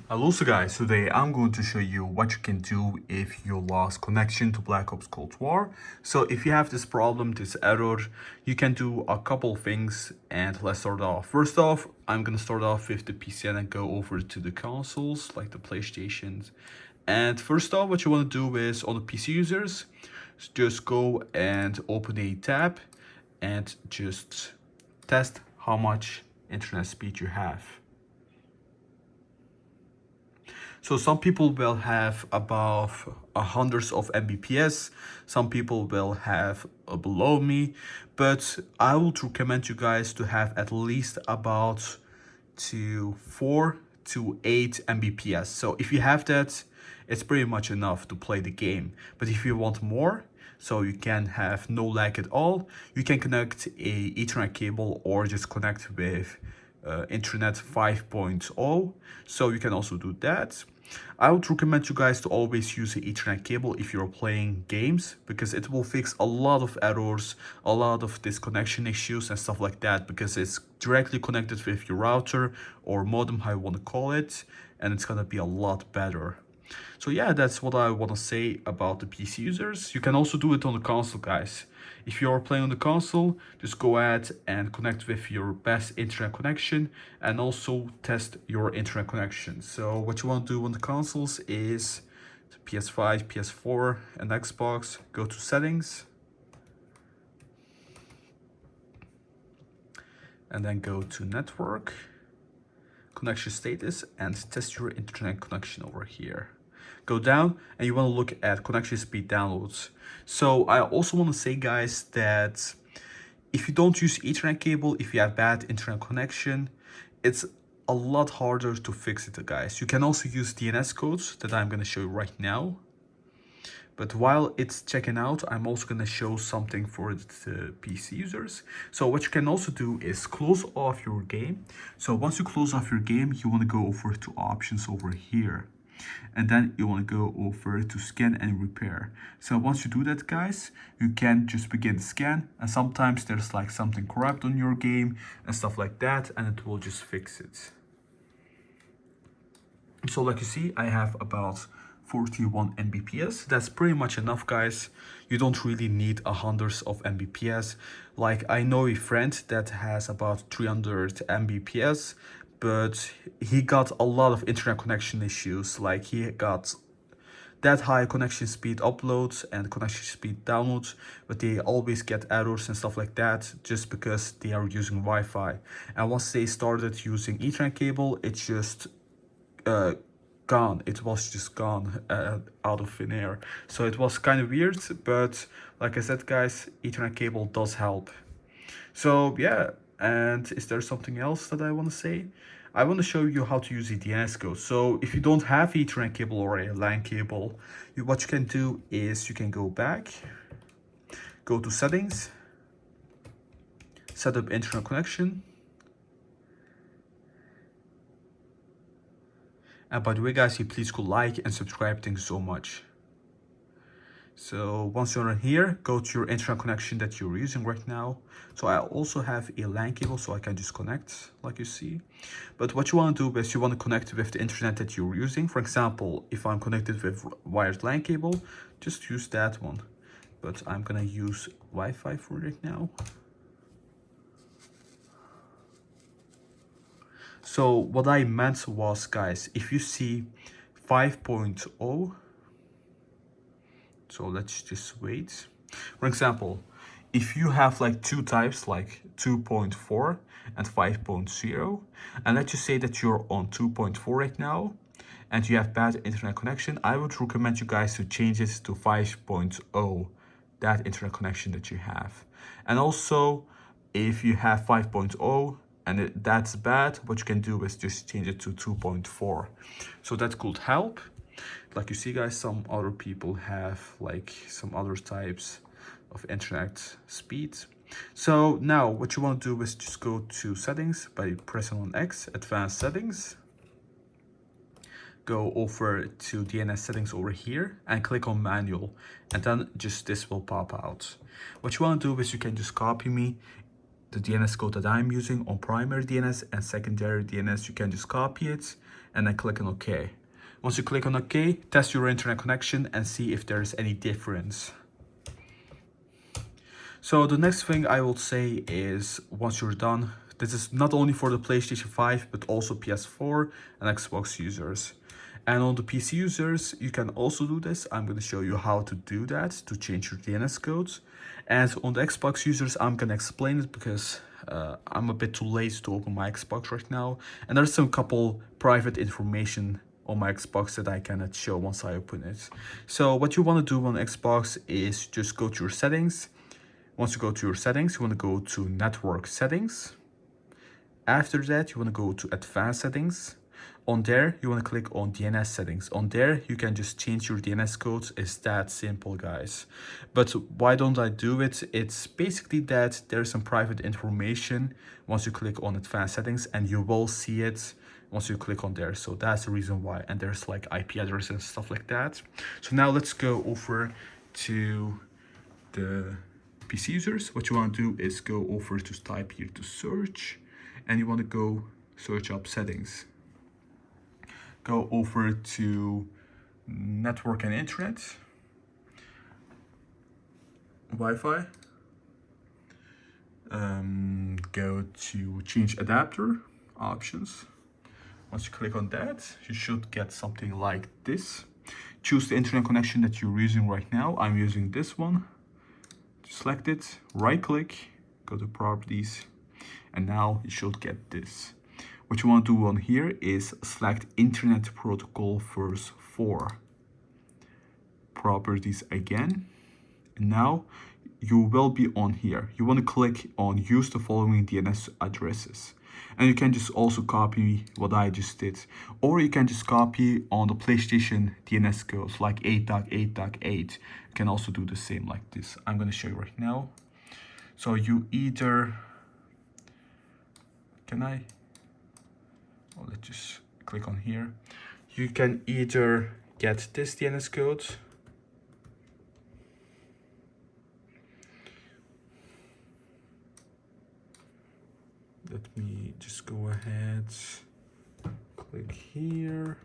Hello, so guys, today I'm going to show you what you can do if you lost connection to Black Ops Cold War. So if you have this problem, this error, you can do a couple things, and let's start off. First off, I'm gonna start off with the PC and then go over to the consoles, like the PlayStations. And first off, what you want to do is on the PC users, just go and open a tab and just test how much internet speed you have. So some people will have above hundreds of Mbps, some people will have below me, but I would recommend you guys to have at least about 4 to 8 Mbps. So if you have that, it's pretty much enough to play the game. But if you want more, so you can have no lag at all, you can connect a Ethernet cable or just connect with Internet 5.0. So you can also do that. I would recommend you guys to always use an Ethernet cable if you're playing games, because it will fix a lot of errors, a lot of disconnection issues and stuff like that, because it's directly connected with your router or modem, how you want to call it, and it's gonna be a lot better. So yeah, that's what I want to say about the PC users. You can also do it on the console, guys. If you're playing on the console, just go ahead and connect with your best internet connection and also test your internet connection. So what you want to do on the consoles is the PS5, PS4 and Xbox, go to settings and then go to network, connection status, and test your internet connection over here. Go down and you want to look at connection speed downloads. So I also want to say, guys, that if you don't use Ethernet cable, if you have bad internet connection, it's a lot harder to fix it, guys. You can also use DNS codes that I'm going to show you right now. But while it's checking out, I'm also going to show something for the PC users. So what you can also do is close off your game. So once you close off your game, you want to go over to options over here. And then you want to go over to scan and repair. So once you do that, guys, you can just begin the scan, and sometimes there's like something corrupt on your game and stuff like that, and it will just fix it. So like you see, I have about 41 Mbps. That's pretty much enough, guys. You don't really need hundreds of Mbps. Like, I know a friend that has about 300 Mbps, but he got a lot of internet connection issues. Like, he got that high connection speed uploads and connection speed downloads, but they always get errors and stuff like that just because they are using Wi-Fi. And once they started using Ethernet cable, it's just gone. It was just gone out of thin air. So it was kind of weird, but like I said, guys, Ethernet cable does help. So yeah, and is there something else that I want to say? I want to show you how to use a DNS code. So if you don't have Ethernet cable or a LAN cable, what you can do is you can go back, go to settings, set up internet connection. And by the way, guys, please go like and subscribe. Thank you so much. So once you're in here, go to your internet connection that you're using right now. So I also have a LAN cable, so I can just connect like you see. But what you want to do is you want to connect with the internet that you're using. For example, if I'm connected with wired LAN cable, just use that one. But I'm gonna use Wi-Fi for it now. So what I meant was, guys, if you see 5.0, so let's just wait. For example, if you have like two types, like 2.4 and 5.0, and let's just say that you're on 2.4 right now, and you have bad internet connection, I would recommend you guys to change it to 5.0, that internet connection that you have. And also, if you have 5.0 and that's bad, what you can do is just change it to 2.4. So that could help. Like you see, guys, some other people have like some other types of internet speed. So now what you want to do is just go to settings by pressing on X, advanced settings. Go over to DNS settings over here and click on manual, and then just this will pop out. What you want to do is you can just copy me the DNS code that I'm using on primary DNS and secondary DNS, you can just copy it and then click on OK. Once you click on OK, test your internet connection and see if there's any difference. So the next thing I will say is, once you're done, this is not only for the PlayStation 5, but also PS4 and Xbox users. And on the PC users, you can also do this. I'm going to show you how to do that, to change your DNS codes. And on the Xbox users, I'm going to explain it because I'm a bit too late to open my Xbox right now. And there's some couple private information on my Xbox that I cannot show once I open it. So what you want to do on Xbox is just go to your settings. Once you go to your settings, you want to go to network settings. After that, you want to go to advanced settings. On there, you want to click on DNS settings. On there, you can just change your DNS codes. It's that simple, guys. But why don't I do it? It's basically that there's some private information once you click on advanced settings, and you will see it once you click on there. So that's the reason why. And there's like IP address and stuff like that. So now let's go over to the PC users. What you want to do is go over to type here to search, and you want to go search up settings. Go over to network and internet, Wi-Fi. Go to change adapter options. Once you click on that, you should get something like this. Choose the internet connection that you're using right now. I'm using this one. Select it, right click, go to properties, and now you should get this. What you want to do on here is select Internet Protocol verse 4. Properties again. And now you will be on here. You want to click on use the following DNS addresses. And you can just also copy what I just did. Or you can just copy on the PlayStation DNS codes like 8.8.8. You can also do the same like this. I'm going to show you right now. So you either... let's just click on here. You can either get this DNS code, let me just go ahead, click here.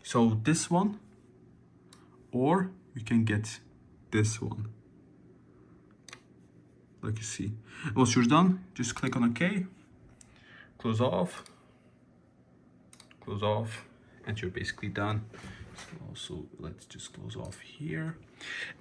So this one, or you can get this one. Like you see. Once you're done, just click on OK, close off, and you're basically done. Also, let's just close off here.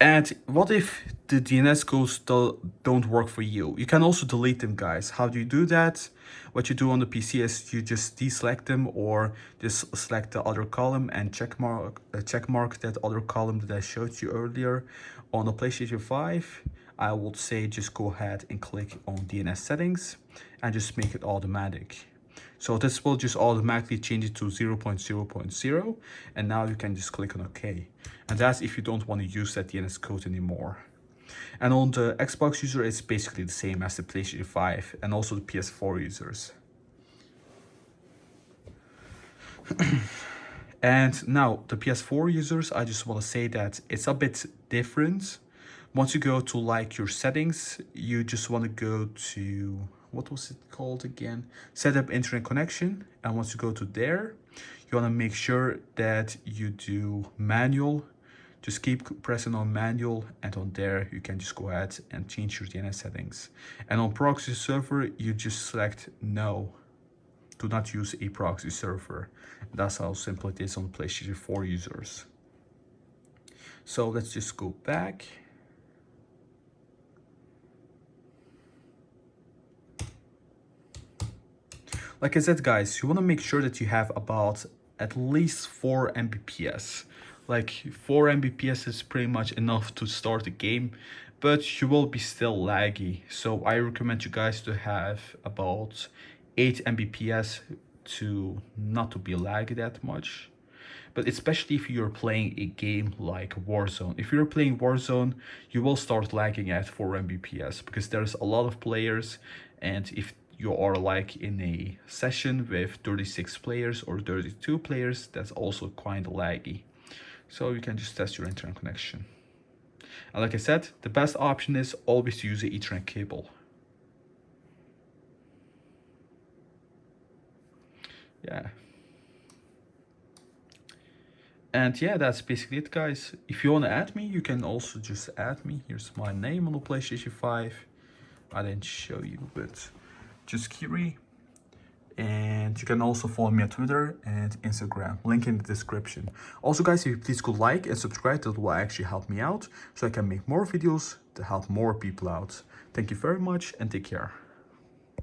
And what if the DNS codes don't work for you? You can also delete them, guys. How do you do that? What you do on the PC is you just deselect them, or just select the other column and check mark that other column that I showed you earlier. On the PlayStation 5, I would say just go ahead and click on DNS settings and just make it automatic. So this will just automatically change it to 0.0.0, and now you can just click on OK. And that's if you don't want to use that DNS code anymore. And on the Xbox user, it's basically the same as the PlayStation 5 and also the PS4 users. And now the PS4 users, I just want to say that it's a bit different. Once you go to like your settings, you just want to go to, what was it called again? Set up internet connection. And once you go to there, you want to make sure that you do manual. Just keep pressing on manual, and on there you can just go ahead and change your DNS settings. And on proxy server, you just select no. Do not use a proxy server. That's how simple it is on PlayStation 4 users. So let's just go back. Like I said, guys, you want to make sure that you have about at least 4 Mbps. Like 4 Mbps is pretty much enough to start the game, but you will be still laggy. So I recommend you guys to have about 8 Mbps to not to be laggy that much. But especially if you're playing a game like Warzone. If you're playing Warzone, you will start lagging at 4 Mbps because there's a lot of players, and if you are like in a session with 36 players or 32 players, that's also quite laggy. So you can just test your internet connection. And like I said, the best option is always use the Ethernet cable. Yeah. And yeah, that's basically it, guys. If you want to add me, you can also just add me. Here's my name on the PlayStation 5. I didn't show you, but just Kiri. And you can also follow me on Twitter and Instagram, link in the description. Also guys, if you please could like and subscribe, that will actually help me out so I can make more videos to help more people out. Thank you very much and take care.